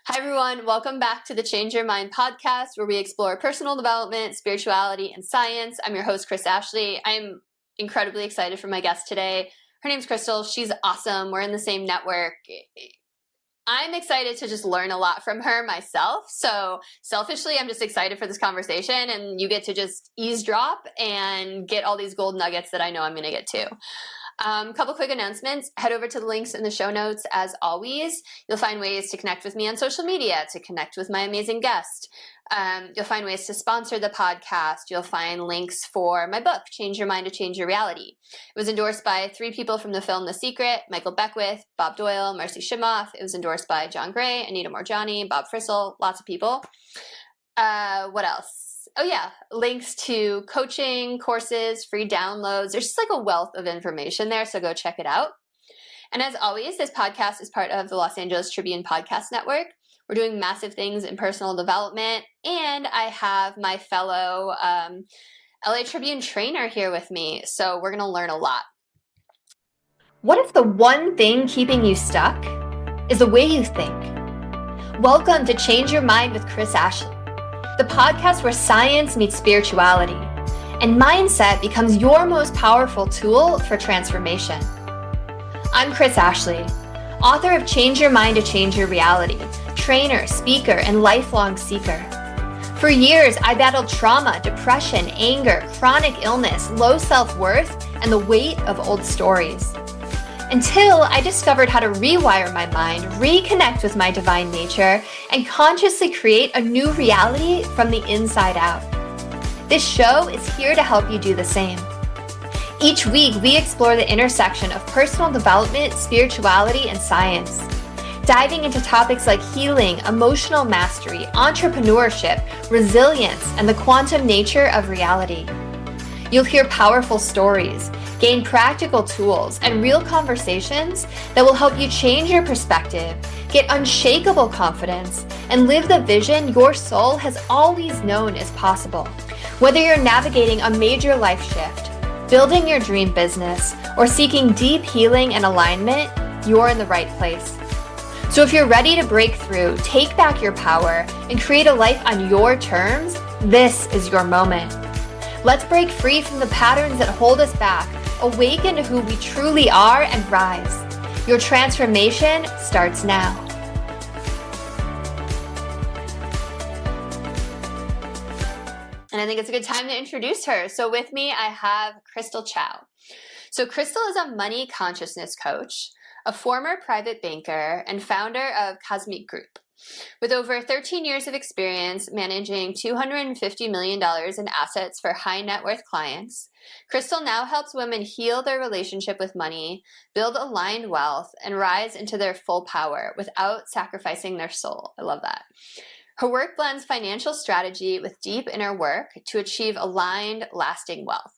Hi, everyone. Welcome back to the Change Your Mind podcast, where we explore personal development, spirituality, and science. I'm your host, Chris Ashley. I'm incredibly excited for my guest today. Her name's Crystal. She's awesome. We're in the same network. I'm excited to just learn a lot from her myself. So selfishly, I'm just excited for this conversation, and you get to just eavesdrop and get all these gold nuggets that I know I'm going to get too. Couple quick announcements. Head over to the links in the show notes. As always, you'll find ways to connect with me on social media, to connect with my amazing guest. You'll find ways to sponsor the podcast. You'll find links for my book, Change Your Mind to Change Your Reality. It was endorsed by 3 people from the film The Secret: Michael Beckwith, Bob Doyle, Marcy Shimoff. It was endorsed by John Gray, Anita Morjani, Bob Frissell, lots of people. What else? Oh yeah, links to coaching, courses, free downloads. There's just like a wealth of information there, so go check it out. And as always, this podcast is part of the Los Angeles Tribune Podcast Network. We're doing massive things in personal development, and I have my fellow LA Tribune trainer here with me, so we're going to learn a lot. What if the one thing keeping you stuck is the way you think? Welcome to Change Your Mind with Chris Ashley, the podcast where science meets spirituality and mindset becomes your most powerful tool for transformation. I'm Chris Ashley, author of Change Your Mind to Change Your Reality, trainer, speaker, and lifelong seeker. For years, I battled trauma, depression, anger, chronic illness, low self-worth, and the weight of old stories. Until I discovered how to rewire my mind, reconnect with my divine nature, and consciously create a new reality from the inside out. This show is here to help you do the same. Each week, we explore the intersection of personal development, spirituality, and science, diving into topics like healing, emotional mastery, entrepreneurship, resilience, and the quantum nature of reality. You'll hear powerful stories, gain practical tools, and real conversations that will help you change your perspective, get unshakable confidence, and live the vision your soul has always known is possible. Whether you're navigating a major life shift, building your dream business, or seeking deep healing and alignment, you're in the right place. So if you're ready to break through, take back your power, and create a life on your terms, this is your moment. Let's break free from the patterns that hold us back, awaken to who we truly are, and rise. Your transformation starts now. And I think it's a good time to introduce her. So with me, I have Crystal Chow. So Crystal is a money consciousness coach, a former private banker, and founder of Cosmique Group. With over 13 years of experience managing $250 million in assets for high net worth clients, Crystal now helps women heal their relationship with money, build aligned wealth, and rise into their full power without sacrificing their soul. I love that. Her work blends financial strategy with deep inner work to achieve aligned, lasting wealth.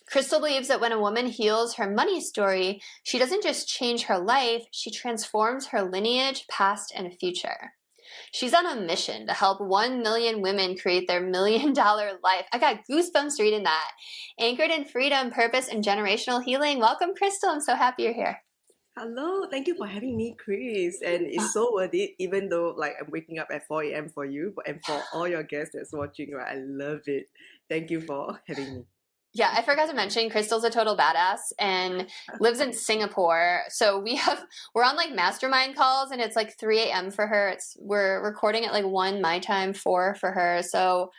Crystal believes that when a woman heals her money story, she doesn't just change her life, she transforms her lineage, past, and future. She's on a mission to help 1 million women create their $1 million life. I got goosebumps reading that. Anchored in freedom, purpose, and generational healing. Welcome, Crystal. I'm so happy you're here. Hello, thank you for having me, Chris. And it's so worth it, even though like I'm waking up at 4 a.m. for you, and for all your guests that's watching, right? I love it. Thank you for having me. Yeah, I forgot to mention Crystal's a total badass and lives in Singapore. So we're on like mastermind calls and it's like 3 a.m. for her. We're recording at like 1 my time, 4 for her. So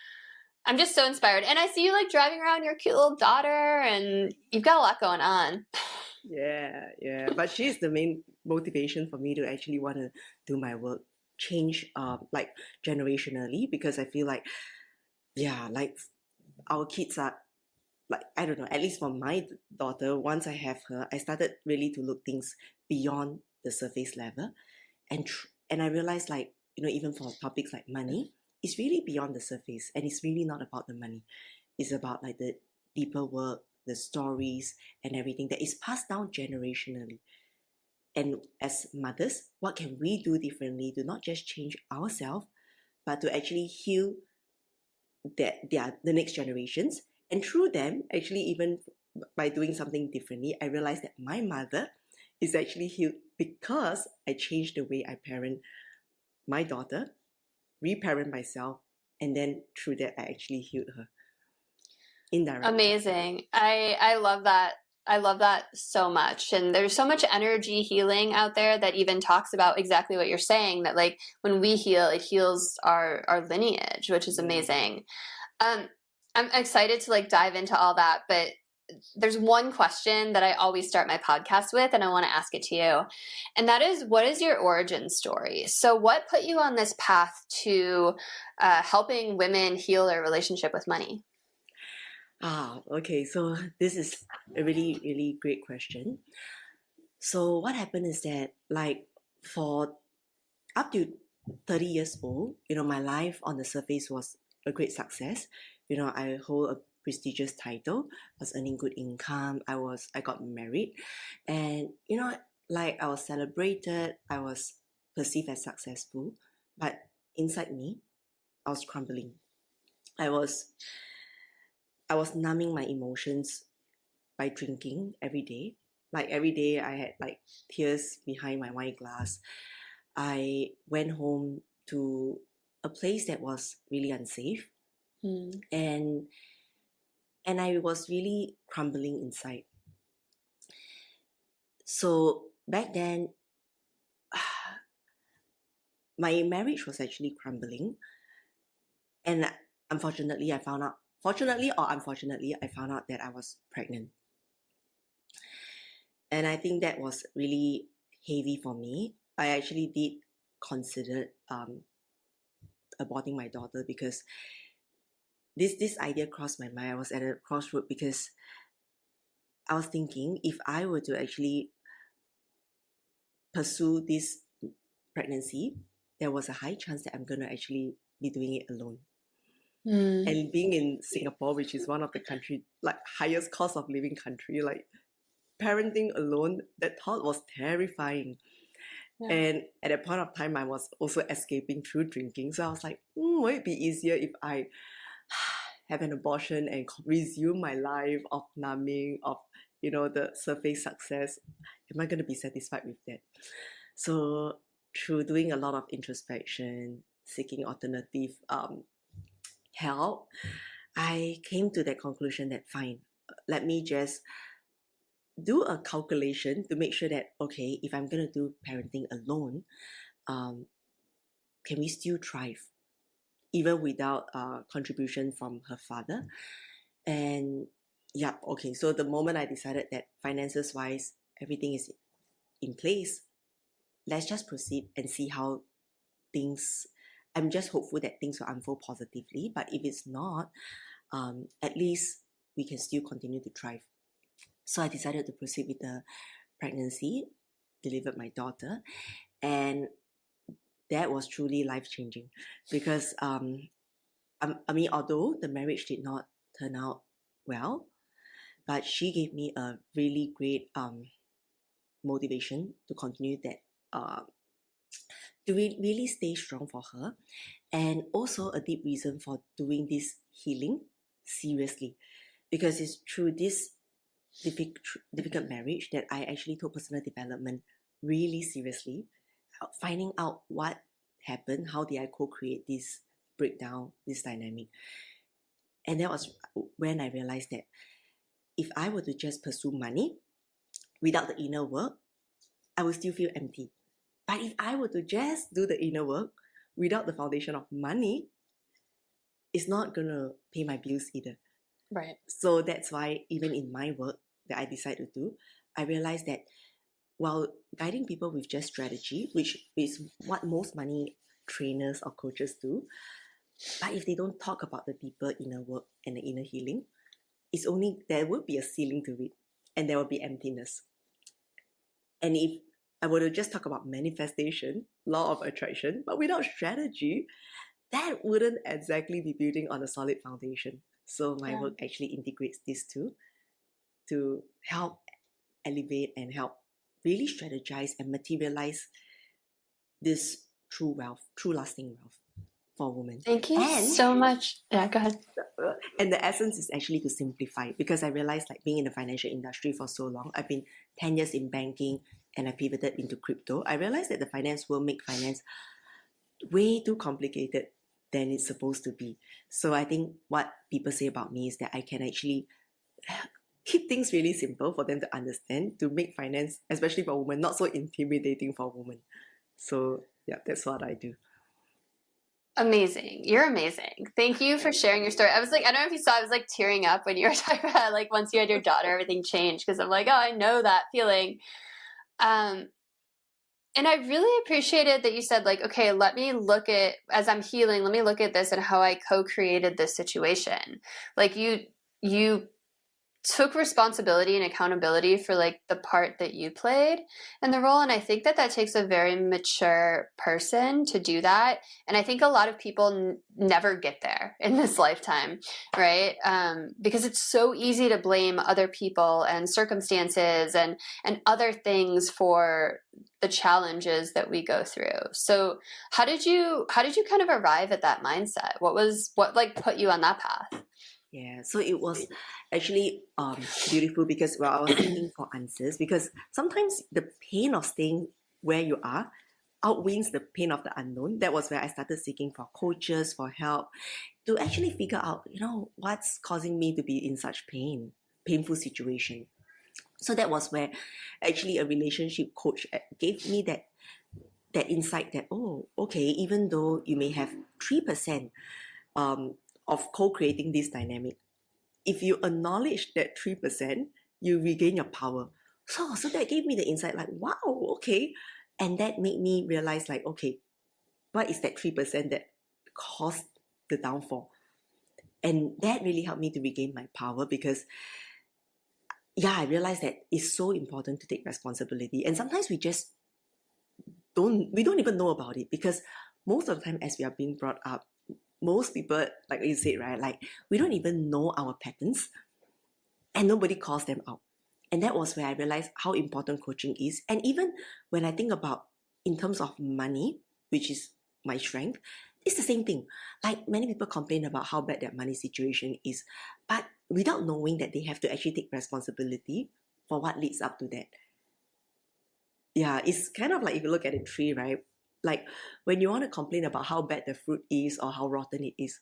I'm just so inspired. And I see you like driving around your cute little daughter and you've got a lot going on. Yeah. But she's the main motivation for me to actually want to do my work, change like generationally, because I feel like, yeah, like our kids are like, I don't know, at least for my daughter, once I have her, I started really to look things beyond the surface level. And I realized, like, even for topics like money, it's really beyond the surface, and it's really not about the money. It's about like the deeper work, the stories, and everything that is passed down generationally. And as mothers, what can we do differently to not just change ourselves, but to actually heal the next generations? And through them, actually, even by doing something differently, I realized that my mother is actually healed because I changed the way I parent my daughter, reparent myself, and then through that, I actually healed her indirectly. Amazing. I love that. I love that so much. And there's so much energy healing out there that even talks about exactly what you're saying, that like when we heal, it heals our lineage, which is amazing. I'm excited to like dive into all that, but there's one question that I always start my podcast with, and I want to ask it to you. And that is, what is your origin story? So what put you on this path to helping women heal their relationship with money? Okay. So this is a really, really great question. So what happened is that, like, for up to 30 years old, my life on the surface was a great success. I hold a prestigious title, was earning good income, I got married, and like I was celebrated, I was perceived as successful, but inside me, I was crumbling. I was numbing my emotions by drinking every day. Like every day I had like tears behind my wine glass. I went home to a place that was really unsafe, and I was really crumbling inside. So back then, my marriage was actually crumbling, and unfortunately, I found out. Fortunately or unfortunately, I found out that I was pregnant, and I think that was really heavy for me. I actually did consider aborting my daughter, because this idea crossed my mind. I was at a crossroad, because I was thinking, if I were to actually pursue this pregnancy, there was a high chance that I'm going to actually be doing it alone. And being in Singapore, which is one of the country, like highest cost of living country, like parenting alone, that thought was terrifying. Yeah. And at that point of time, I was also escaping through drinking. So I was like, would it be easier if I have an abortion and resume my life of numbing, of the surface success? Am I going to be satisfied with that? So through doing a lot of introspection, seeking alternative help, I came to that conclusion that fine, let me just do a calculation to make sure that, okay, if I'm going to do parenting alone, can we still thrive even without contribution from her father? And yeah, okay, so the moment I decided that finances wise everything is in place, let's just proceed and see how things, I'm just hopeful that things will unfold positively. But if it's not, at least we can still continue to thrive. So I decided to proceed with the pregnancy, delivered my daughter, and that was truly life-changing, because I mean, although the marriage did not turn out well, but she gave me a really great motivation to continue that, to really stay strong for her, and also a deep reason for doing this healing seriously, because it's through this difficult marriage that I actually took personal development really seriously, finding out what happened, how did I co-create this breakdown, this dynamic. And that was when I realized that if I were to just pursue money without the inner work, I would still feel empty. But if I were to just do the inner work without the foundation of money, it's not going to pay my bills either. Right. So that's why even in my work that I decide to do, I realized that while guiding people with just strategy, which is what most money trainers or coaches do, but if they don't talk about the deeper inner work and the inner healing, it's only, there will be a ceiling to it, and there will be emptiness. And if I were to just talk about manifestation, law of attraction, but without strategy, that wouldn't exactly be building on a solid foundation. So my work actually integrates these two to help elevate and help really strategize and materialize this true wealth, true lasting wealth for women. Thank you so much. Yeah, go ahead. And the essence is actually to simplify, because I realized, like, being in the financial industry for so long, I've been 10 years in banking and I pivoted into crypto. I realized that the finance world make finance way too complicated than it's supposed to be. So I think what people say about me is that I can actually keep things really simple for them to understand, to make finance, especially for women, not so intimidating for women. So yeah, that's what I do. Amazing. You're amazing. Thank you for sharing your story. I was like, I don't know if you saw, I was like tearing up when you were talking about like once you had your daughter, everything changed because I'm like, oh, I know that feeling. And I really appreciated that you said like, okay, let me look at, as I'm healing, let me look at this and how I co-created this situation. Like you took responsibility and accountability for like the part that you played in the role, and I think that that takes a very mature person to do that, and I think a lot of people never get there in this lifetime, right? Because it's so easy to blame other people and circumstances and other things for the challenges that we go through. So how did you kind of arrive at that mindset? What like put you on that path? Yeah, so it was actually beautiful because I was looking for answers, because sometimes the pain of staying where you are outweighs the pain of the unknown. That was where I started seeking for coaches, for help, to actually figure out, what's causing me to be in such painful situation. So that was where actually a relationship coach gave me that insight that, oh, okay, even though you may have 3% of co-creating this dynamic, if you acknowledge that 3%, you regain your power. So that gave me the insight, like, wow, okay. And that made me realize, like, okay, what is that 3% that caused the downfall? And that really helped me to regain my power, because I realized that it's so important to take responsibility. And sometimes we just don't even know about it, because most of the time as we are being brought up, most people, like you said, right, like we don't even know our patterns and nobody calls them out. And that was where I realized how important coaching is. And even when I think about in terms of money, which is my strength, it's the same thing. Like many people complain about how bad their money situation is, but without knowing that they have to actually take responsibility for what leads up to that. Yeah, it's kind of like if you look at a tree, right? Like when you want to complain about how bad the fruit is or how rotten it is,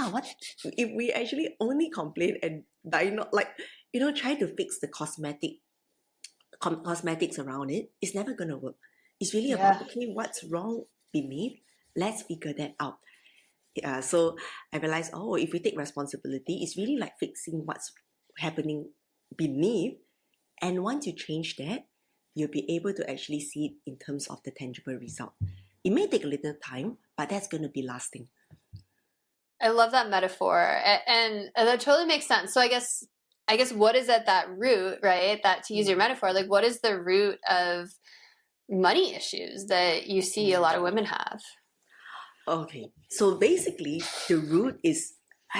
what if we actually only complain and not like, try to fix the cosmetics around it? It's never gonna work. It's really about, okay, what's wrong beneath? Let's figure that out. Yeah, so I realized, oh, if we take responsibility, it's really like fixing what's happening beneath. And once you change that, you'll be able to actually see it in terms of the tangible result. It may take a little time, but that's going to be lasting. I love that metaphor, and that totally makes sense. So I guess what is at that root, right? That, to use your metaphor, like what is the root of money issues that you see a lot of women have? Okay, so basically the root is,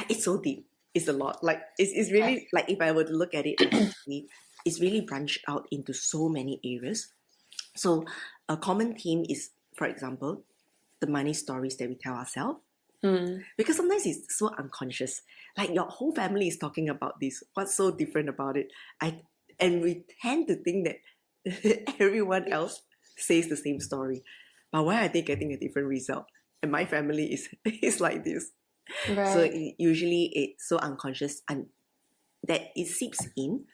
it's so deep. It's a lot. Like it's really like, if I were to look at it holistically, it's really branched out into so many areas. So a common theme is, for example, the money stories that we tell ourselves. Because sometimes it's so unconscious. Like your whole family is talking about this. What's so different about it? And we tend to think that everyone else says the same story. But why are they getting a different result? And my family is like this. Right. So usually it's so unconscious and that it seeps in,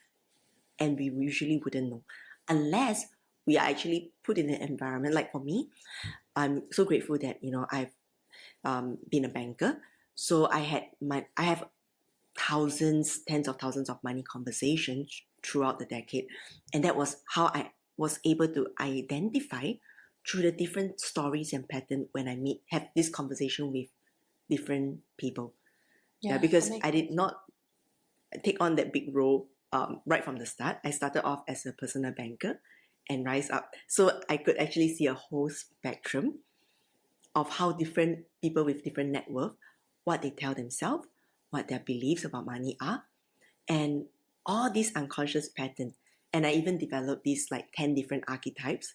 and we usually wouldn't know unless we are actually put in an environment. Like for me, I'm so grateful that I've been a banker, so I have thousands, tens of thousands of money conversations throughout the decade, and that was how I was able to identify through the different stories and patterns when I have this conversation with different people. Yeah, because I did not take on that big role right from the start. I started off as a personal banker and rise up, so I could actually see a whole spectrum of how different people with different net worth, what they tell themselves, what their beliefs about money are, and all these unconscious patterns. And I even developed these like 10 different archetypes.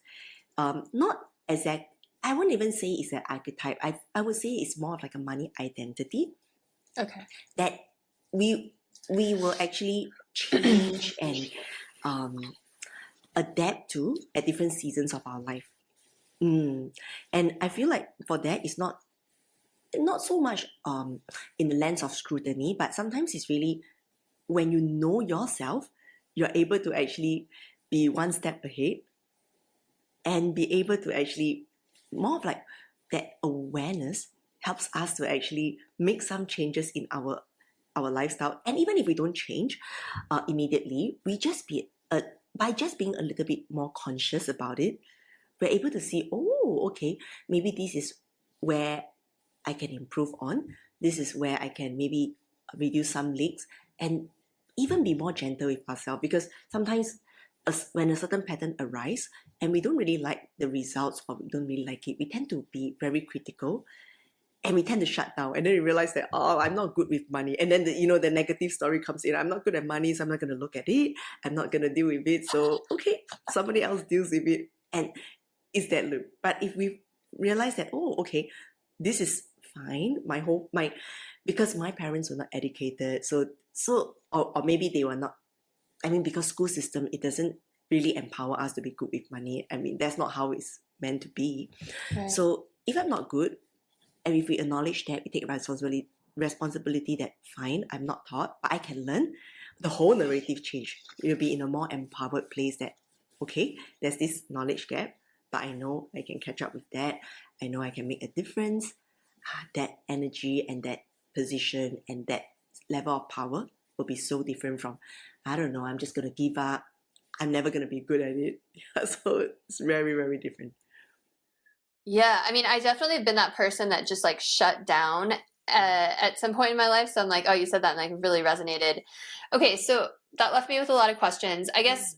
Not exact, I wouldn't even say it's an archetype. I would say it's more of like a money identity. Okay. That we will actually change and adapt to at different seasons of our life. Mm. And I feel like for that, it's not so much in the lens of scrutiny, but sometimes it's really when you know yourself, you're able to actually be one step ahead and be able to actually more of like that awareness helps us to actually make some changes in our lifestyle. And even if we don't change immediately, we just be by just being a little bit more conscious about it, we're able to see, oh, okay, maybe this is where I can improve on. This is where I can maybe reduce some leaks and even be more gentle with ourselves, because sometimes when a certain pattern arises and we don't really like the results or we don't really like it, we tend to be very critical and we tend to shut down, and then we realize that, oh, I'm not good with money, and then the negative story comes in. I'm not good at money, so I'm not going to look at it. I'm not going to deal with it. So okay, somebody else deals with it, and it's that loop. But if we realize that, oh, okay, this is fine. Because my parents were not educated, or maybe they were not. I mean, because school system, it doesn't really empower us to be good with money. I mean, that's not how it's meant to be. Right. So if I'm not good, and if we acknowledge that, we take responsibility that fine, I'm not taught, but I can learn, the whole narrative change. You'll be in a more empowered place that, okay, there's this knowledge gap, but I know I can catch up with that. I know I can make a difference. That energy and that position and that level of power will be so different from, I don't know, I'm just going to give up. I'm never going to be good at it. So it's very, very different. Yeah, I mean, I definitely have been that person that just like shut down at some point in my life. So I'm like, oh, you said that and like really resonated. Okay, so that left me with a lot of questions. I guess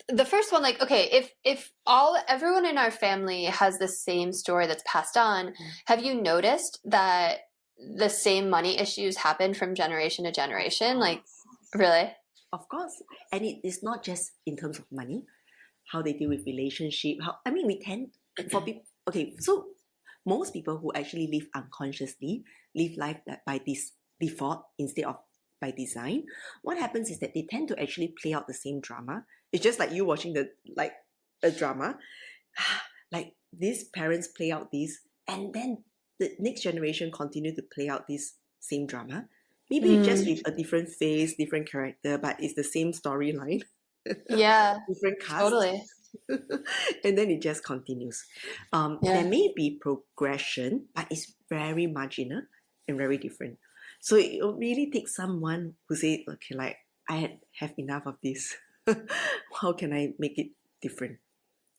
the first one, like, okay, if everyone in our family has the same story that's passed on, have you noticed that the same money issues happen from generation to generation? Like, really? Of course. And it is not just in terms of money, how they deal with relationship. We tend for people. Okay, so most people who actually live unconsciously live life that by this default instead of by design. What happens is that they tend to actually play out the same drama. It's just like you watching a drama. Like these parents play out this, and then the next generation continue to play out this same drama. Maybe just with a different face, different character, but it's the same storyline. Yeah, Different cast. totally. And then it just continues. There may be progression, but it's very marginal and very different. So it will really take someone who say, okay, like I have enough of this. How can I make it different?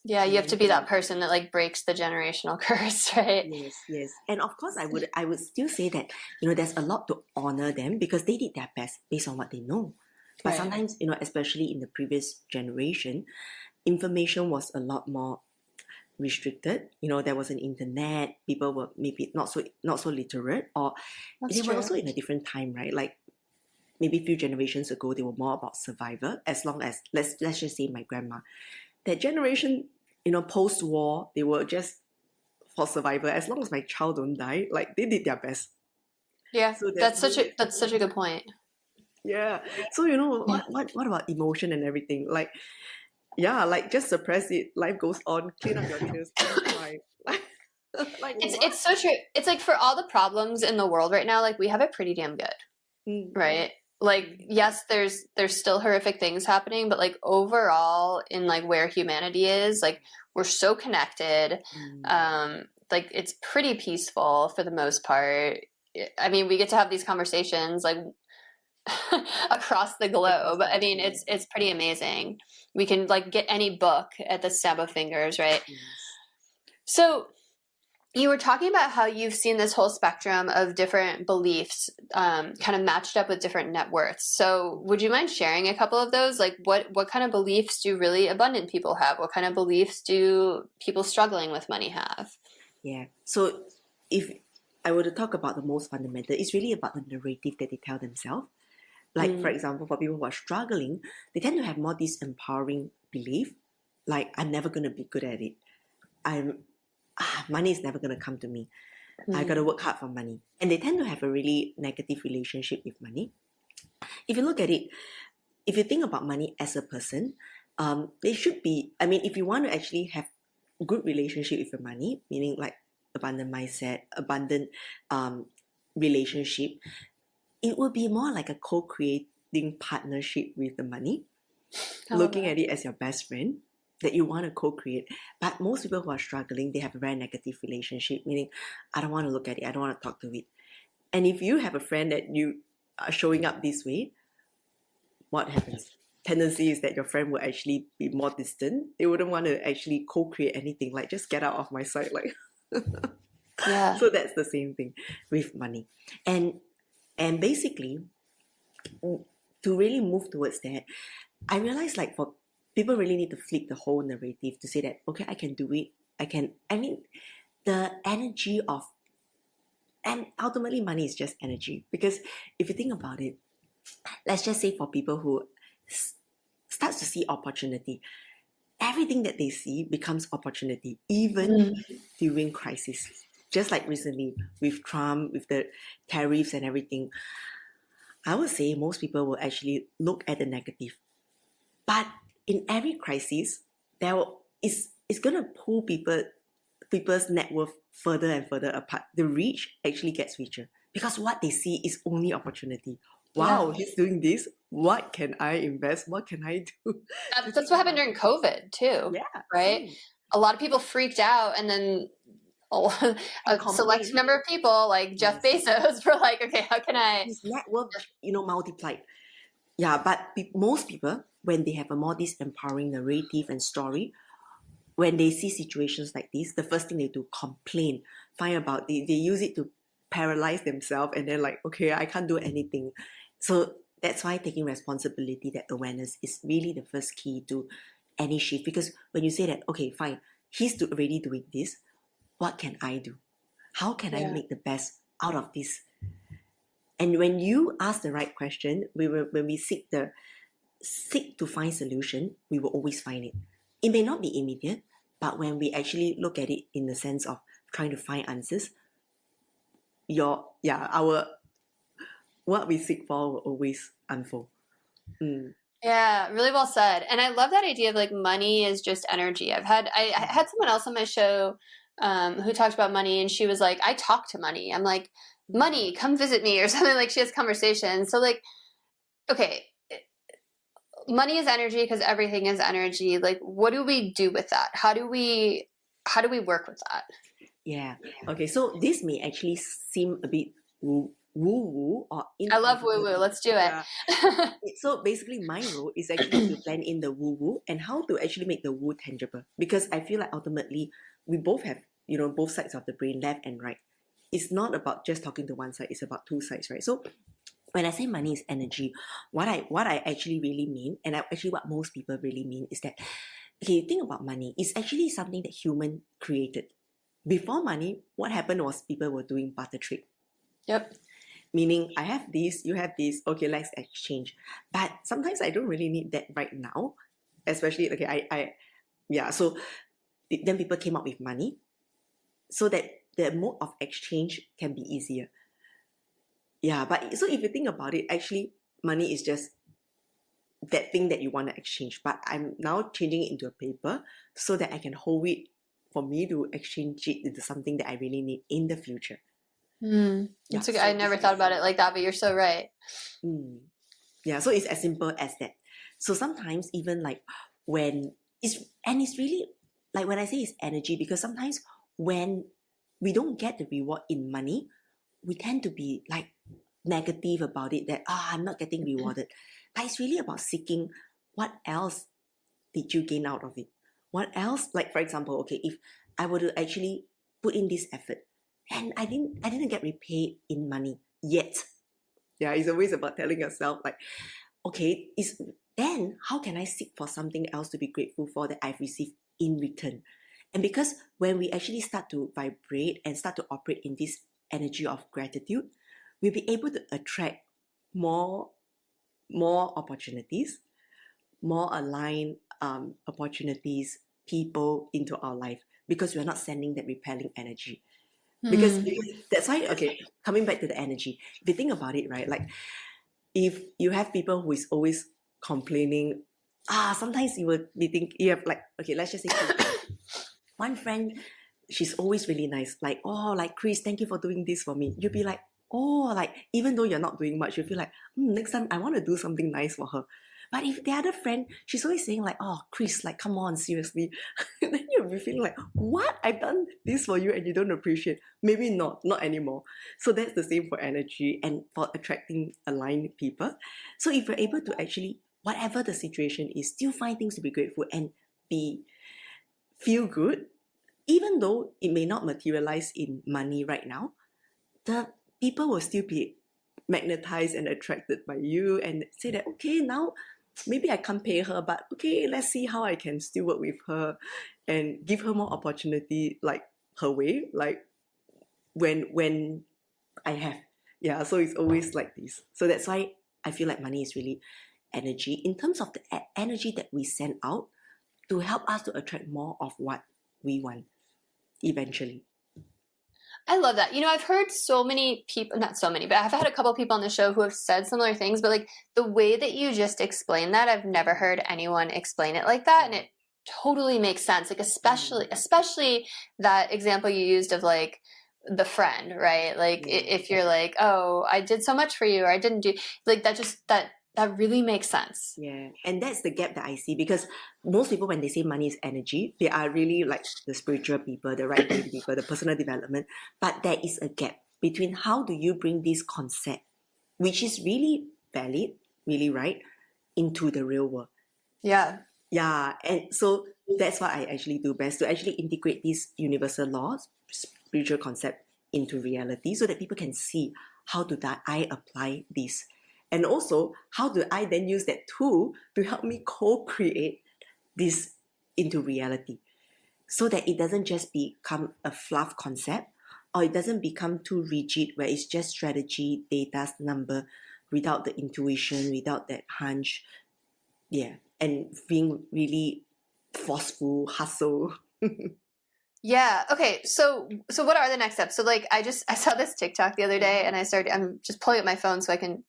Yeah, you have to be that person that like breaks the generational curse, right? Yes. And of course, I would still say that, there's a lot to honor them because they did their best based on what they know. But Right. sometimes, especially in the previous generation, information was a lot more restricted. There was an internet. People were maybe not so literate, or That's they were true. also in a different time, right? Like maybe a few generations ago, they were more about survival. As long as let's just say my grandma, that generation, post-war, they were just for survival. As long as my child don't die, like they did their best. Yeah, So that's such a good point. yeah. So what about emotion and everything? Like like just suppress it. Life goes on. Clean up your tears. Cry. Like what? It's so true. It's like for all the problems in the world right now, like we have it pretty damn good, right? Like yes, there's still horrific things happening, but like overall in like where humanity is, like we're so connected. Like it's pretty peaceful for the most part. I mean, we get to have these conversations like across the globe. I mean, it's pretty amazing. We can like get any book at the snap of fingers, right? So you were talking about how you've seen this whole spectrum of different beliefs kind of matched up with different net worths. So would you mind sharing a couple of those? Like what kind of beliefs do really abundant people have? What kind of beliefs do people struggling with money have? Yeah. So if I were to talk about the most fundamental, it's really about the narrative that they tell themselves. Like, for example, for people who are struggling, they tend to have more disempowering belief. Like, I'm never going to be good at it. Money is never going to come to me. I got to work hard for money. And they tend to have a really negative relationship with money. If you look at it, if you think about money as a person, they should be, if you want to actually have good relationship with your money, meaning like abundant mindset, abundant relationship, it will be more like a co-creating partnership with the money, looking at it as your best friend that you want to co-create. But most people who are struggling, they have a very negative relationship, meaning I don't want to look at it, I don't want to talk to it. And if you have a friend that you are showing up this way, what happens? Tendency is that your friend will actually be more distant. They wouldn't want to actually co-create anything, like just get out of my sight. Like Yeah. so that's the same thing with money. And basically, to really move towards that, I realized like for people really need to flip the whole narrative to say that, okay, I can do it. I mean, the energy of, and ultimately money is just energy. Because if you think about it, let's just say for people who starts to see opportunity, everything that they see becomes opportunity, even during crisis. Just like recently with Trump, with the tariffs and everything, I would say most people will actually look at the negative. But in every crisis, it's gonna pull people's net worth further and further apart. The reach actually gets richer because what they see is only opportunity. Wow, he's doing this. What can I invest? What can I do? That's what happened during COVID too. Yeah, right? A lot of people freaked out, and then a select number of people like Jeff Bezos were like, okay, how can I? His net worth, multiplied. Yeah, but most people, when they have a more disempowering narrative and story, when they see situations like this, the first thing they do, complain, find about it. They use it to paralyze themselves, and then like, okay, I can't do anything. So that's why taking responsibility, that awareness is really the first key to any shift. Because when you say that, okay, fine, he's already doing this, what can I do? How can I make the best out of this? And when you ask the right question, when we seek to find solution, we will always find it. It may not be immediate, but when we actually look at it in the sense of trying to find answers, what we seek for will always unfold. Yeah, really well said. And I love that idea of like money is just energy. I had someone else on my show who talked about money, and she was like, I talk to money. I'm like, money, come visit me, or something. Like she has conversations. So like, okay, money is energy because everything is energy. Like, what do we do with that? How do we work with that? Yeah. Okay. So this may actually seem a bit woo or I love woo woo. Let's do it. So basically, my role is actually to blend in the woo woo and how to actually make the woo tangible. Because I feel like ultimately we both have both sides of the brain, left and right. It's not about just talking to one side. It's about two sides, right? So when I say money is energy, what I actually really mean, and actually what most people really mean, is that, okay, think about money. It's actually something that human created. Before money, what happened was people were doing barter trade. Yep. Meaning, I have this, you have this, okay, let's exchange. But sometimes I don't really need that right now. Especially, okay, so then people came up with money so that the mode of exchange can be easier. Yeah, but so if you think about it, actually, money is just that thing that you want to exchange. But I'm now changing it into a paper so that I can hold it for me to exchange it into something that I really need in the future. I never thought about it like that, but you're so right. Yeah, so it's as simple as that. So sometimes even like it's really like when I say it's energy, because sometimes when we don't get the reward in money, we tend to be like negative about it, that I'm not getting rewarded. But it's really about seeking what else did you gain out of it? What else? Like for example, okay, if I were to actually put in this effort and I didn't get repaid in money yet. Yeah, it's always about telling yourself like, okay, then how can I seek for something else to be grateful for that I've received in return? And because when we actually start to vibrate and start to operate in this energy of gratitude, we'll be able to attract more opportunities, more aligned opportunities, people into our life, because we're not sending that repelling energy. Because that's why, okay, coming back to the energy, if you think about it, right, like if you have people who is always complaining, sometimes you will be thinking, you have like, okay, let's just say one friend, she's always really nice. Like, oh, like Chris, thank you for doing this for me. You'll be like, oh, like even though you're not doing much, you feel like, next time I want to do something nice for her. But if the other friend, she's always saying like, oh, Chris, like, come on, seriously. Then you'll be feeling like, what? I've done this for you and you don't appreciate. Maybe not anymore. So that's the same for energy and for attracting aligned people. So if you're able to actually, whatever the situation is, still find things to be grateful and feel good, even though it may not materialize in money right now, the people will still be magnetized and attracted by you and say that, okay, now maybe I can't pay her, but okay, let's see how I can still work with her and give her more opportunity, like her way, like when I have. Yeah, so it's always like this. So that's why I feel like money is really energy in terms of the energy that we send out to help us to attract more of what we want eventually. I love that. I've heard so many people, not so many, but I've had a couple people on the show who have said similar things, but like the way that you just explained that, I've never heard anyone explain it like that. And it totally makes sense. Like, especially that example you used of like the friend, right? Like if you're like, oh, I did so much for you, or I didn't do, like that really makes sense. Yeah, and that's the gap that I see, because most people, when they say money is energy, they are really like the spiritual people, the right brain people, the personal development. But there is a gap between how do you bring this concept, which is really valid, really right, into the real world. Yeah. Yeah, and so that's what I actually do best, to actually integrate these universal laws, spiritual concept into reality, so that people can see how do that I apply this. And also, how do I then use that tool to help me co-create this into reality, so that it doesn't just become a fluff concept, or it doesn't become too rigid where it's just strategy, data, number, without the intuition, without that hunch. Yeah, and being really forceful, hustle. Yeah. Okay. So what are the next steps? So like I saw this TikTok the other day and I'm just pulling up my phone so I can.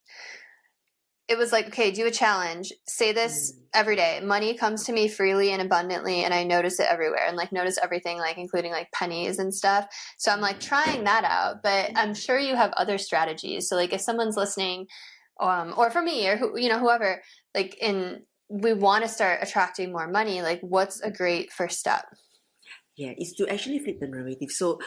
It was like, okay, do a challenge. Say this every day. Money comes to me freely and abundantly, and I notice it everywhere, and like notice everything, like including like pennies and stuff. So I'm like trying that out, but I'm sure you have other strategies. So like if someone's listening, or for me or whoever, like we want to start attracting more money, like what's a great first step? Yeah, it's to actually flip the narrative. So,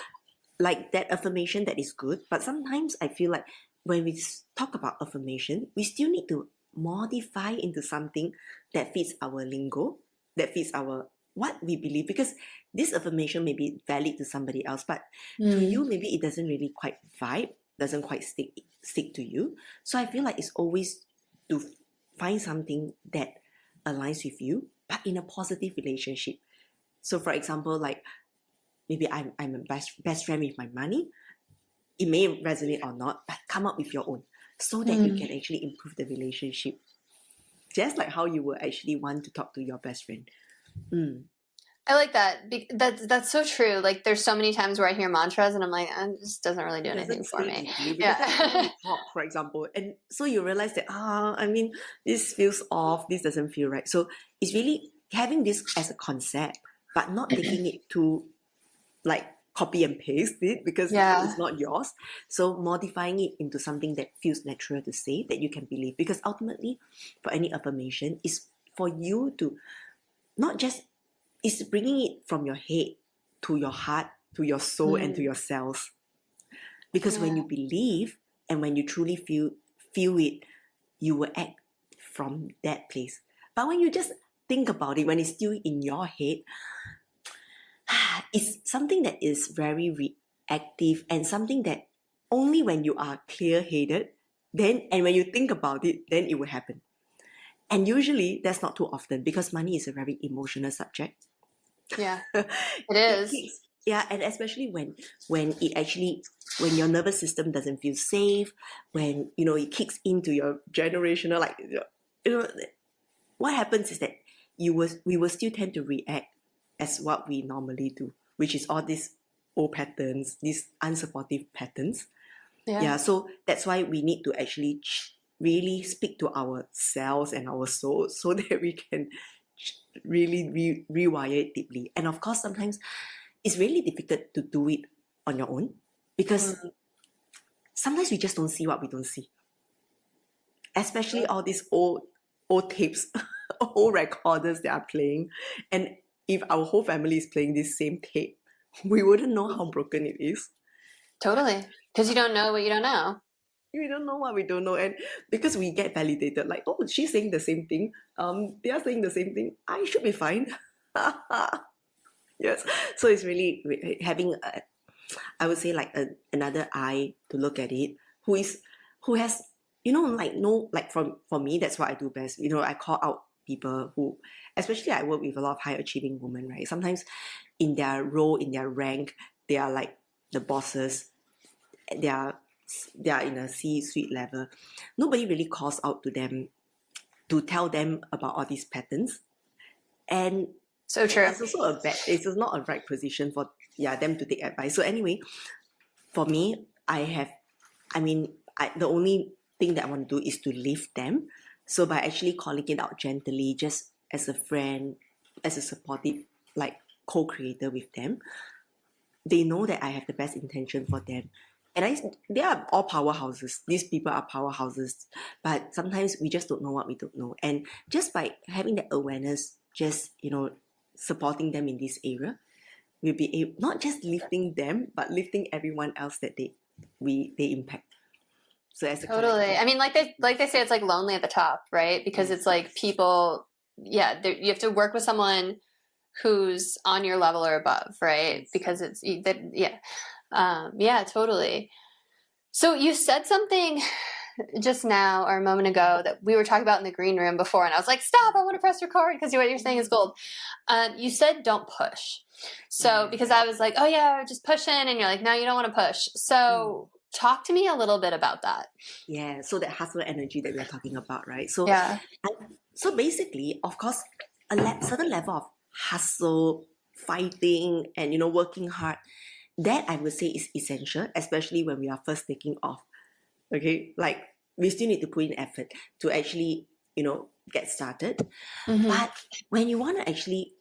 like that affirmation, that is good, but sometimes I feel like when we talk about affirmation, we still need to modify into something that fits our lingo, that fits our what we believe, because this affirmation may be valid to somebody else, but to you maybe it doesn't really quite vibe, doesn't quite stick to you. So I feel like it's always to find something that aligns with you, but in a positive relationship. So for example, like maybe I'm a best friend with my money. It may resonate or not, but come up with your own, so that you can actually improve the relationship. Just like how you will actually want to talk to your best friend. I like that. That's so true. Like there's so many times where I hear mantras and I'm like, this doesn't really do anything for me. Because that's how we talk, for example. And so you realize that, this feels off, this doesn't feel right. So it's really having this as a concept, but not taking it to like copy and paste it, because it's not yours. So modifying it into something that feels natural to say, that you can believe. Because ultimately, for any affirmation, is for you to not just, it's bringing it from your head to your heart, to your soul, and to your cells. Because when you believe and when you truly feel it, you will act from that place. But when you just think about it, when it's still in your head, it's something that is very reactive, and something that only when you are clear-headed, and when you think about it, then it will happen. And usually that's not too often, because money is a very emotional subject. Yeah, it is. And especially when your nervous system doesn't feel safe, when it kicks into your generational, like what happens is that we will still tend to react as what we normally do, which is all these old patterns, these unsupportive patterns. So that's why we need to actually really speak to ourselves and our soul, so that we can really rewire it deeply. And of course, sometimes it's really difficult to do it on your own because sometimes we just don't see what we don't see. Especially all these old tapes, old recorders that are playing. And if our whole family is playing this same tape, we wouldn't know how broken it is. Totally. Because you don't know what you don't know. We don't know what we don't know. And because we get validated, like, oh, she's saying the same thing. They are saying the same thing. I should be fine. Yes. So it's really having, I would say, like another eye to look at it, who has, for me, that's what I do best. I call out people who, especially I work with a lot of high achieving women, right? Sometimes in their role, in their rank, they are like the bosses. They are in a C-suite level. Nobody really calls out to them to tell them about all these patterns. And so true. It's not a right position for them to take advice. So anyway, for me, the only thing that I want to do is to lift them. So by actually calling it out gently, just as a friend, as a supportive, like co-creator with them, they know that I have the best intention for them. And they are all powerhouses. These people are powerhouses. But sometimes we just don't know what we don't know. And just by having that awareness, just, supporting them in this area, we'll be able, not just lifting them, but lifting everyone else that they impact. So as a totally. I mean, like they say, it's like lonely at the top, right? Because it's like people, you have to work with someone who's on your level or above, right? Because it's totally. So you said something just now or a moment ago that we were talking about in the green room before, and I was like, stop, I want to press record because what you're saying is gold. You said don't push. So because I was like, oh yeah, just push in, and you're like, no, you don't want to push. So talk to me a little bit about that. Yeah, so that hustle energy that we're talking about, right? So so basically, of course, a certain level of hustle, fighting, and working hard, that I would say is essential, especially when we are first taking off. Okay, like we still need to put in effort to actually get started. But when you want to actually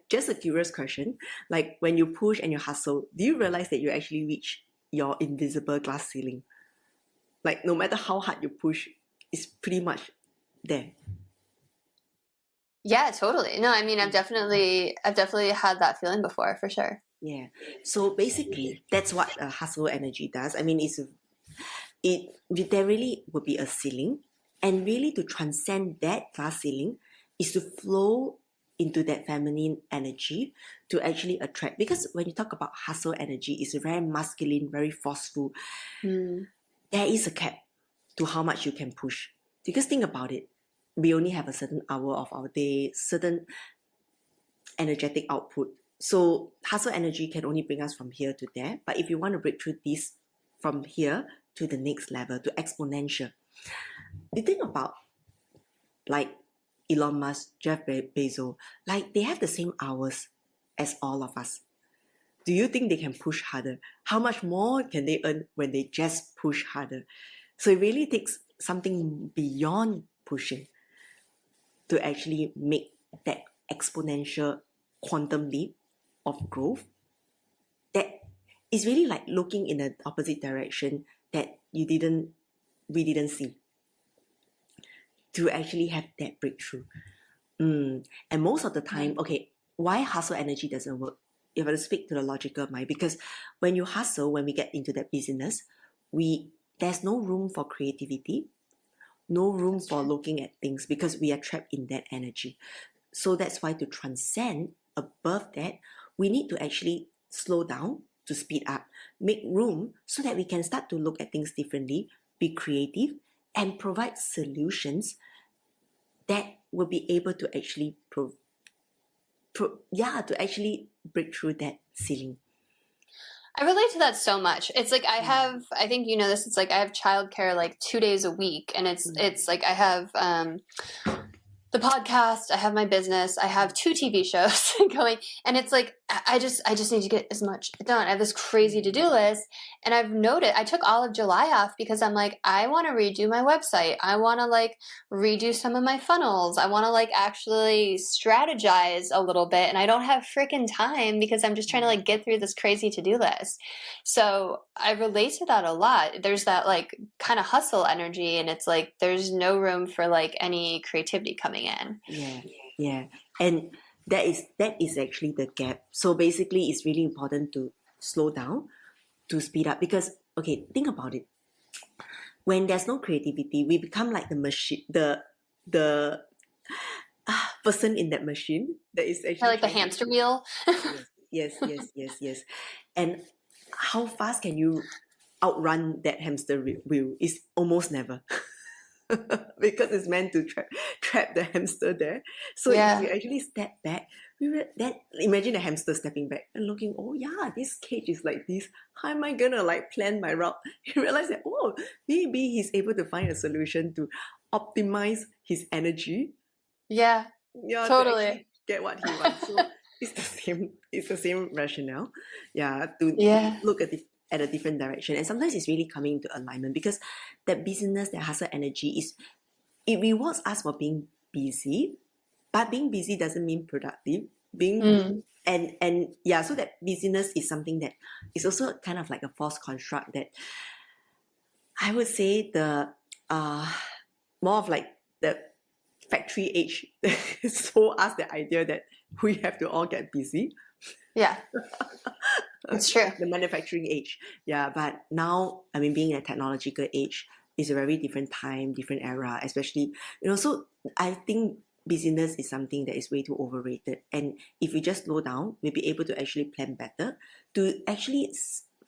just a curious question, like when you push and you hustle, do you realize that you actually reach your invisible glass ceiling? Like no matter how hard you push, it's pretty much there. Yeah, totally. No, I mean, I've definitely had that feeling before, for sure. Yeah. So basically, that's what hustle energy does. I mean, there really would be a ceiling, and really to transcend that glass ceiling is to flow into that feminine energy to actually attract. Because when you talk about hustle energy, it's very masculine, very forceful. There is a cap to how much you can push. Because think about it, we only have a certain hour of our day, certain energetic output. So hustle energy can only bring us from here to there. But if you want to break through this from here to the next level, to exponential, you think about like Elon Musk, Jeff Bezos, like they have the same hours as all of us. Do you think they can push harder? How much more can they earn when they just push harder? So it really takes something beyond pushing to actually make that exponential quantum leap of growth that is really like looking in the opposite direction that we didn't see to actually have that breakthrough. And most of the time, why hustle energy doesn't work? You have to speak to the logical mind, because when you hustle, when we get into that business, there's no room for creativity, no room for looking at things, because we are trapped in that energy. So that's why to transcend above that, we need to actually slow down, to speed up, make room so that we can start to look at things differently, be creative, and provide solutions that will be able to actually to actually break through that ceiling. I relate to that so much. It's like I think you know this, it's like I have childcare like 2 days a week, and it's like I have the podcast, I have my business, I have 2 TV shows going, and it's like I just need to get as much done. I have this crazy to-do list, and I've noted I took all of July off because I'm like, I want to redo my website. I want to like redo some of my funnels. I want to like actually strategize a little bit, and I don't have freaking time because I'm just trying to like get through this crazy to-do list. So I relate to that a lot. There's that like kind of hustle energy, and it's like there's no room for like any creativity coming in. Yeah. And that is actually the gap. So basically it's really important to slow down, to speed up, because okay, think about it. When there's no creativity, we become like the machine, the person in that machine that is actually Like the hamster wheel. yes. And how fast can you outrun that hamster wheel? Is almost never. Because it's meant to trap the hamster there. So if we actually step back, then imagine a hamster stepping back and looking, oh yeah, this cage is like this. How am I gonna like plan my route? You realize that, oh, maybe he's able to find a solution to optimize his energy. Yeah, To totally. actually get what he wants. So it's the same rationale. To look at a different direction. And sometimes it's really coming into alignment, because that busyness, that hustle energy it rewards us for being busy, but being busy doesn't mean productive. So that busyness is something that is also kind of like a false construct that I would say the more of like the factory age sold us the idea that we have to all get busy. Yeah. It's true. The manufacturing age. Yeah, but now, I mean, being in a technological age is a very different time, different era, especially, so I think busyness is something that is way too overrated. And if we just slow down, we'll be able to actually plan better, to actually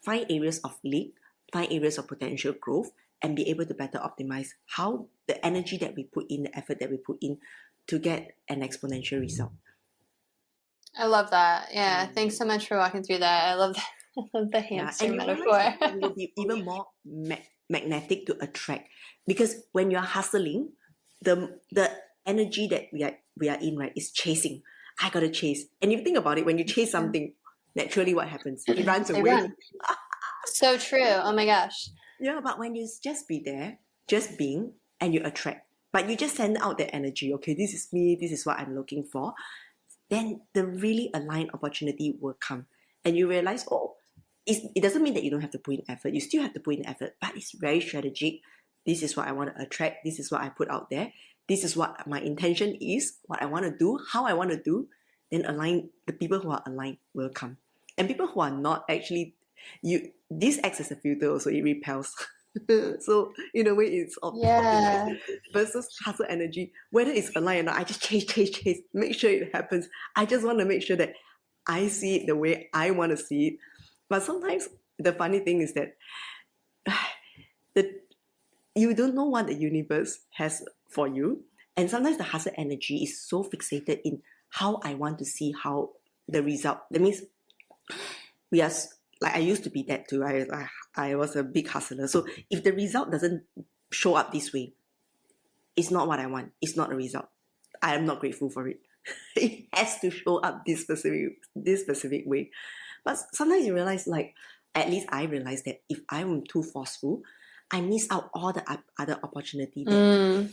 find areas of leak, find areas of potential growth, and be able to better optimize how the energy that we put in, the effort that we put in, to get an exponential result. I love that. Yeah, thanks so much for walking through that. I love that. I love the hamster metaphor. You will be even more magnetic to attract, because when you're hustling, the energy that we are in, right, is chasing. I gotta chase. And if you think about it, when you chase something, naturally what happens? It runs away. Run. So true. Oh my gosh. Yeah, but when you just be there, just being, and you attract, but you just send out that energy, okay, this is me, this is what I'm looking for, then the really aligned opportunity will come. And you realize, it doesn't mean that you don't have to put in effort. You still have to put in effort, but it's very strategic. This is what I want to attract. This is what I put out there. This is what my intention is, what I want to do, how I want to do. Then align, the people who are aligned will come. And people who are not, actually, this acts as a filter also, it repels. So in a way, it's optimized. Versus hustle energy, whether it's aligned or not, I just chase, make sure it happens. I just want to make sure that I see it the way I want to see it. But sometimes the funny thing is that you don't know what the universe has for you. And sometimes the hustle energy is so fixated in how I want to see how the result. That means we are, like, I used to be that too. I was a big hustler. So if the result doesn't show up this way, it's not what I want. It's not a result. I am not grateful for it. It has to show up this specific way. But sometimes you realize, like, at least I realize that if I'm too forceful, I miss out all the other opportunity that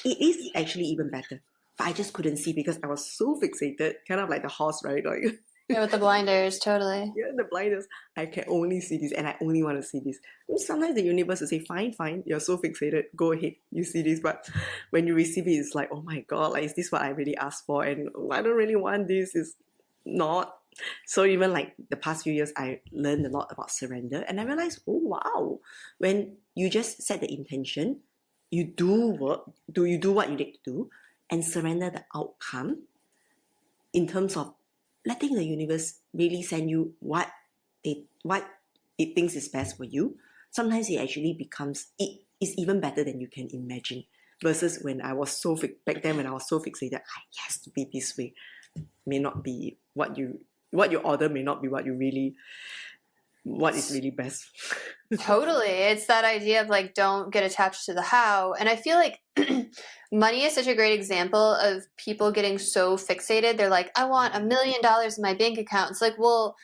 it is actually even better. But I just couldn't see because I was so fixated, kind of like the horse, right? Like, yeah, with the blinders, totally. Yeah, the blinders. I can only see this, and I only want to see this. Sometimes the universe will say, fine, you're so fixated, go ahead, you see this. But when you receive it, it's like, oh my God, like, is this what I really asked for? And I don't really want this, it's not. So even like the past few years, I learned a lot about surrender, and I realized, oh wow, when you just set the intention, you do what you need to do, and surrender the outcome in terms of letting the universe really send you what it thinks is best for you. Sometimes it actually becomes, it is even better than you can imagine. Versus when I was back then when I was so fixated, it has to be this way. May not be what you order, may not be what you really what is really best. Totally. It's that idea of like, don't get attached to the how. And I feel like money is such a great example of people getting so fixated. They're like, I want $1 million in my bank account. It's like, well,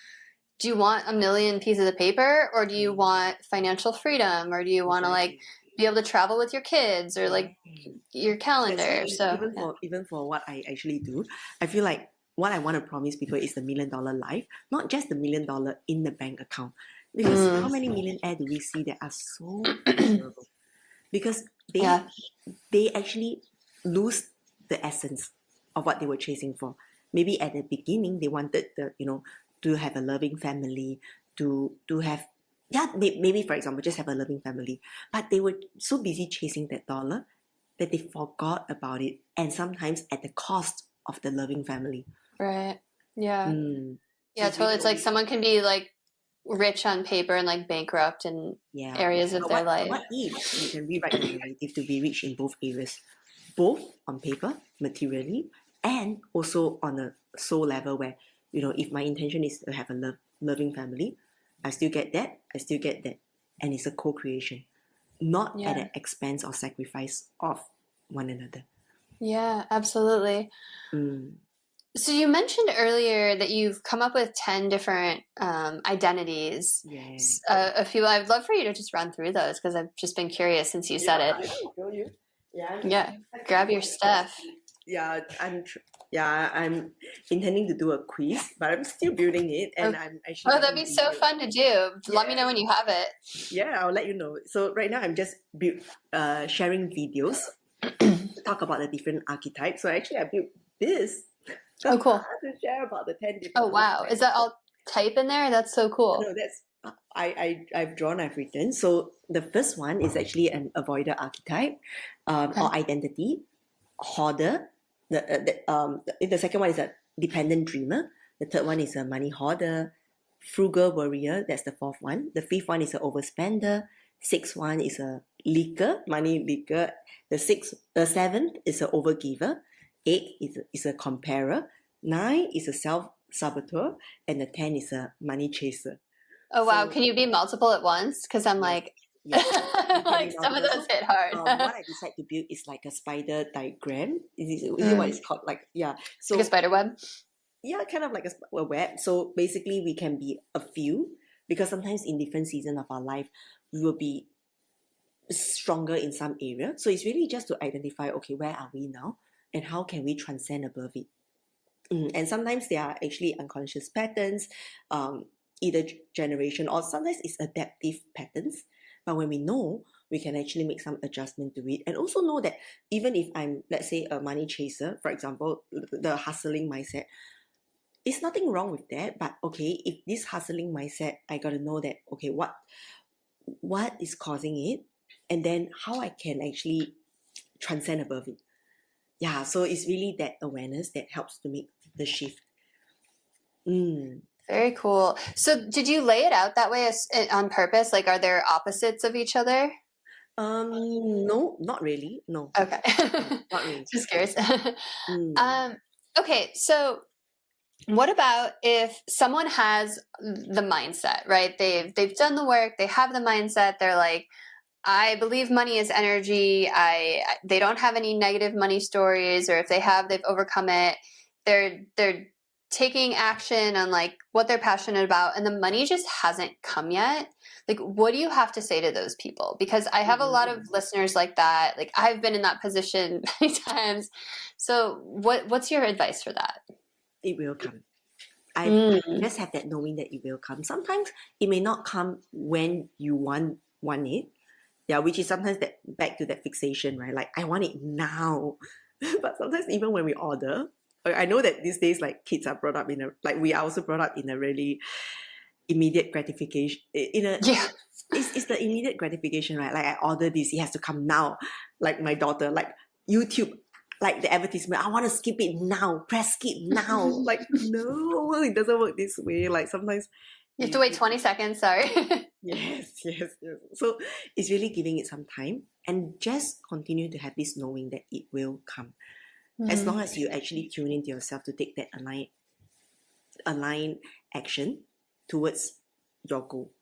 do you want 1 million pieces of paper, or do you want financial freedom, or do you want to like be able to travel with your kids, or like your calendar? So even for what I actually do, I feel like what I want to promise people is the $1 million life, not just the $1 million in the bank account. Because how many millionaires do we see that are so miserable? Because they actually lose the essence of what they were chasing for. Maybe at the beginning they wanted to have a loving family, to have maybe for example just have a loving family, but they were so busy chasing that dollar that they forgot about it, and sometimes at the cost of the loving family. Right. Yeah. So Totally. It's like someone can be like rich on paper and like bankrupt in areas of their life. What if you can rewrite the narrative to be rich in both areas, both on paper, materially, and also on a soul level, where if my intention is to have a loving family, I still get that, and it's a co-creation, not at the expense or sacrifice of one another. Yeah, absolutely. So you mentioned earlier that you've come up with 10 different identities. Yes. A few. I'd love for you to just run through those, because I've just been curious since you said it. I can show you. Grab your stuff. I'm intending to do a quiz, but I'm still building it, and I'm actually. Oh, that'd be so fun to do. Let me know when you have it. Yeah, I'll let you know. So right now I'm just sharing videos to talk about the different archetypes. So actually I built this. Oh, cool. To share about the 10 different. Oh, wow. Is that all type in there? That's so cool. No, that's I've written. So the first one is actually an avoider archetype, or identity, hoarder. The second one is a dependent dreamer. The third one is a money hoarder, frugal warrior. That's the fourth one. The fifth one is an overspender. Sixth one is a money leaker. The seventh is an overgiver. 8 is a comparer. 9 is a self-saboteur. And the 10 is a money chaser. Oh, wow. Can you be multiple at once? Because I'm like, like some of those hit hard. What I decided to build is like a spider diagram. Is it what it's called? So like a spider web? Yeah, kind of like a web. So basically we can be a few, because sometimes in different seasons of our life, we will be stronger in some area. So it's really just to identify, okay, where are we now? And how can we transcend above it? And sometimes there are actually unconscious patterns, either generation, or sometimes it's adaptive patterns. But when we know, we can actually make some adjustment to it. And also know that even if I'm, let's say, a money chaser, for example, the hustling mindset, there's nothing wrong with that. But okay, if this hustling mindset, I got to know that, okay, what is causing it? And then how I can actually transcend above it. Yeah, so it's really that awareness that helps to make the shift. Very cool. So did you lay it out that way on purpose? Like, are there opposites of each other? No, not really. No. Okay. No, not really. Just curious. Okay, so what about if someone has the mindset, right? They've done the work, they have the mindset, they're like, I believe money is energy. They don't have any negative money stories, or if they have, they've overcome it. They're taking action on like what they're passionate about, and the money just hasn't come yet. Like, what do you have to say to those people? Because I have a lot of listeners like that. Like, I've been in that position many times. So what's your advice for that? It will come. I just have that knowing that it will come. Sometimes it may not come when you want it. Yeah, which is sometimes that back to that fixation, right? Like, I want it now. But sometimes even when we order, I know that these days, like, kids are brought up we are also brought up in a really immediate gratification. It's the immediate gratification, right? Like, I order this, it has to come now. Like my daughter, like YouTube, like the advertisement, I want to skip it now, press skip now. Like, no, it doesn't work this way. Like, sometimes you have to wait 20 seconds, sorry. Yes. So it's really giving it some time, and just continue to have this knowing that it will come. As long as you actually tune into yourself to take that aligned action towards your goal.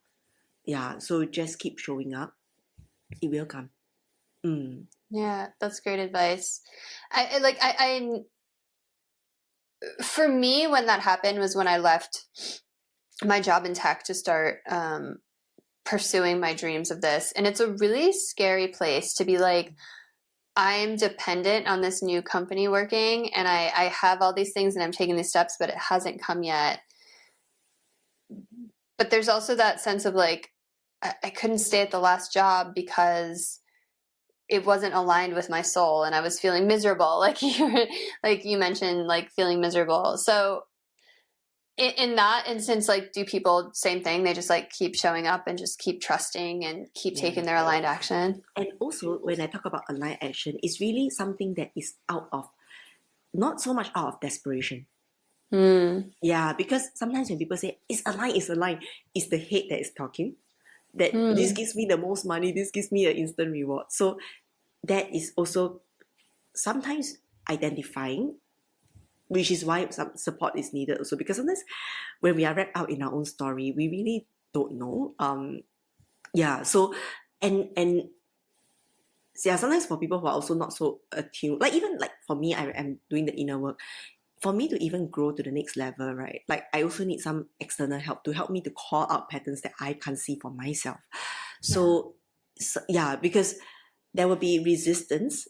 Yeah, so just keep showing up. It will come. Yeah, that's great advice. For me, when that happened was when I left my job in tech to start pursuing my dreams of this. And it's a really scary place to be like, I'm dependent on this new company working, and I have all these things and I'm taking these steps, but it hasn't come yet. But there's also that sense of like, I couldn't stay at the last job because it wasn't aligned with my soul and I was feeling miserable. Like you mentioned, like feeling miserable. So in that instance, like, do people same thing? They just like keep showing up and just keep trusting and keep taking their aligned action. And also, when I talk about aligned action, it's really something that is out of, not so much out of desperation. Yeah, because sometimes when people say it's aligned, it's the head that is talking. That this gives me the most money, this gives me an instant reward. So that is also sometimes identifying, which is why some support is needed also, because sometimes when we are wrapped out in our own story, we really don't know. So and yeah, sometimes for people who are also not so attuned, like even like for me, I am doing the inner work. For me to even grow to the next level, right? Like I also need some external help to help me to call out patterns that I can't see for myself. So because there will be resistance.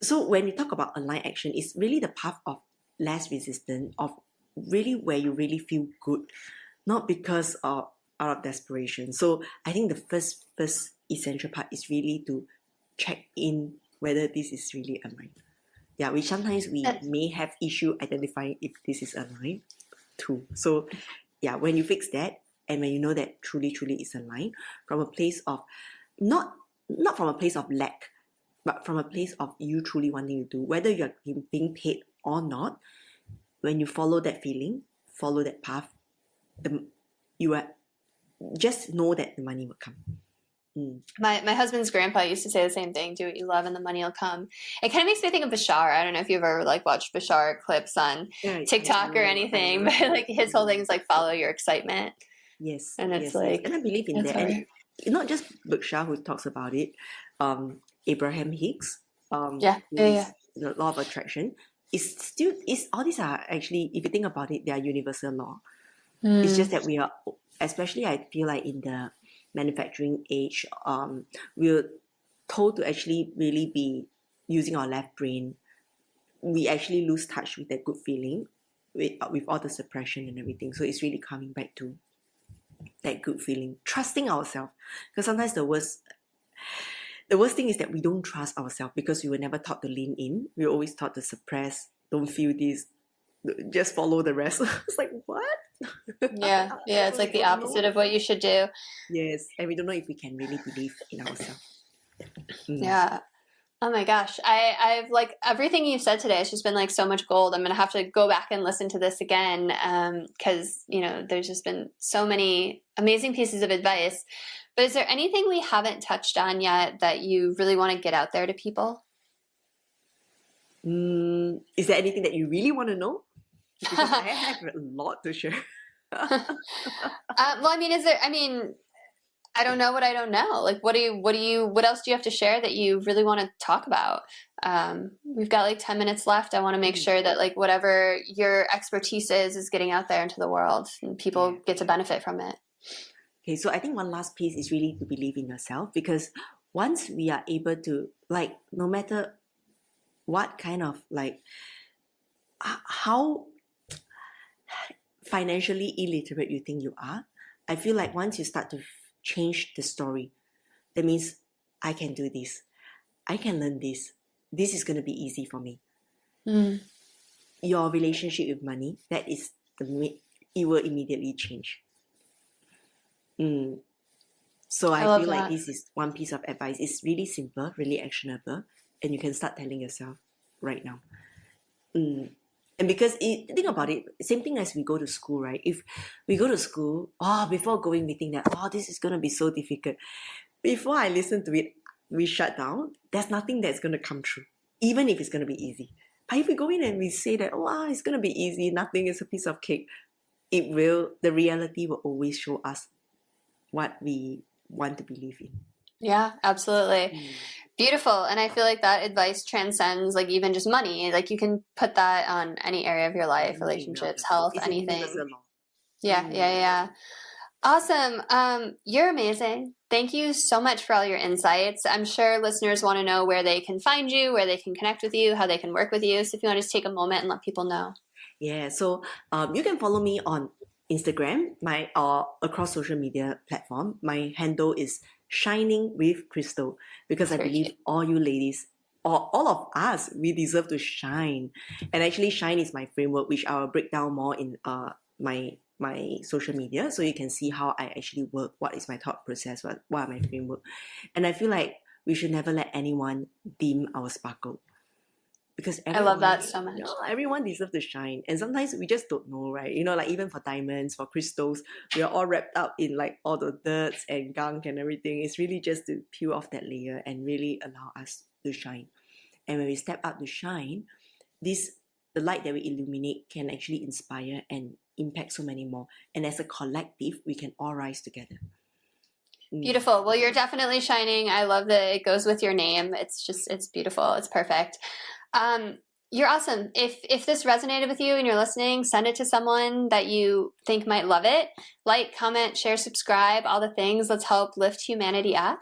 So when you talk about aligned action, it's really the path of less resistance, of really where you really feel good, not because of out of desperation. So I think the first essential part is really to check in whether this is really aligned. Yeah, which sometimes we may have issue identifying if this is aligned too. So yeah, when you fix that and when you know that truly is aligned from a place of not from a place of lack, but from a place of you truly wanting to do, whether you're being paid or not, when you follow that feeling, follow that path, you are just know that the money will come. My husband's grandpa used to say the same thing: do what you love and the money will come. It kind of makes me think of Bashar. I don't know if you've ever like watched Bashar clips on TikTok or anything, but like his whole thing is like follow your excitement. Yes. And it's like, and I believe in that. And not just Bashar who talks about it, Abraham Hicks, the law of attraction, is all these are actually, if you think about it, they are universal law. It's just that we are, especially I feel like in the manufacturing age, we're told to actually really be using our left brain. We actually lose touch with that good feeling with all the suppression and everything. So it's really coming back to that good feeling, trusting ourselves. Because sometimes the worst thing is that we don't trust ourselves because we were never taught to lean in. We were always taught to suppress, don't feel this, just follow the rest. It's like, what? Yeah, it's like the opposite of what you should do. Yes, and we don't know if we can really believe in ourselves. Yeah. Oh my gosh. I've like everything you've said today has just been like so much gold. I'm gonna have to go back and listen to this again because there's just been so many amazing pieces of advice. But is there anything we haven't touched on yet that you really want to get out there to people? Is there anything that you really want to know? Because I have a lot to share. Well, I mean, I don't know what I don't know. Like, what else do you have to share that you really want to talk about? We've got like 10 minutes left. I want to make sure that like whatever your expertise is getting out there into the world and people get to benefit from it. Okay, so I think one last piece is really to believe in yourself, because once we are able to, like, no matter what kind of like how financially illiterate you think you are, I feel like once you start to change the story, that means I can do this, I can learn this is going to be easy for me. Your relationship with money, that is it will immediately change. So I feel like this is one piece of advice. It's really simple, really actionable, and you can start telling yourself right now. And because think about it, same thing as we go to school, right? If we go to school, before going, we think that, this is going to be so difficult. Before I listen to it, we shut down. There's nothing that's going to come true, even if it's going to be easy. But if we go in and we say that, it's going to be easy, nothing is a piece of cake, the reality will always show us what we want to believe in. Yeah, absolutely. Beautiful. And I feel like that advice transcends like even just money. Like you can put that on any area of your life, relationships, health, It's anything. a universal law. Yeah. Awesome. You're amazing. Thank you so much for all your insights. I'm sure listeners want to know where they can find you, where they can connect with you, how they can work with you. So if you want to just take a moment and let people know. Yeah, so you can follow me on Instagram, my across social media platform. My handle is Shining with Crystal, because I Very believe cute. all you ladies, or all of us, we deserve to shine. And actually, shine is my framework, which I will break down more in my social media, so you can see how I actually work. What is my thought process? What are my framework? And I feel like we should never let anyone dim our sparkle, because I love that everyone, so much. everyone deserves to shine, and sometimes we just don't know, right? Like even for diamonds, for crystals, we are all wrapped up in like all the dirts and gunk and everything. It's really just to peel off that layer and really allow us to shine. And when we step up to shine, the light that we illuminate can actually inspire and impact so many more. And as a collective, we can all rise together. Beautiful. Well, you're definitely shining. I love that it goes with your name. It's beautiful. It's perfect. You're awesome. If this resonated with you and you're listening, send it to someone that you think might love it. Like, comment, share, subscribe, all the things. Let's help lift humanity up.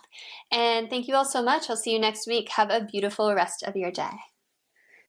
And thank you all so much. I'll see you next week. Have a beautiful rest of your day.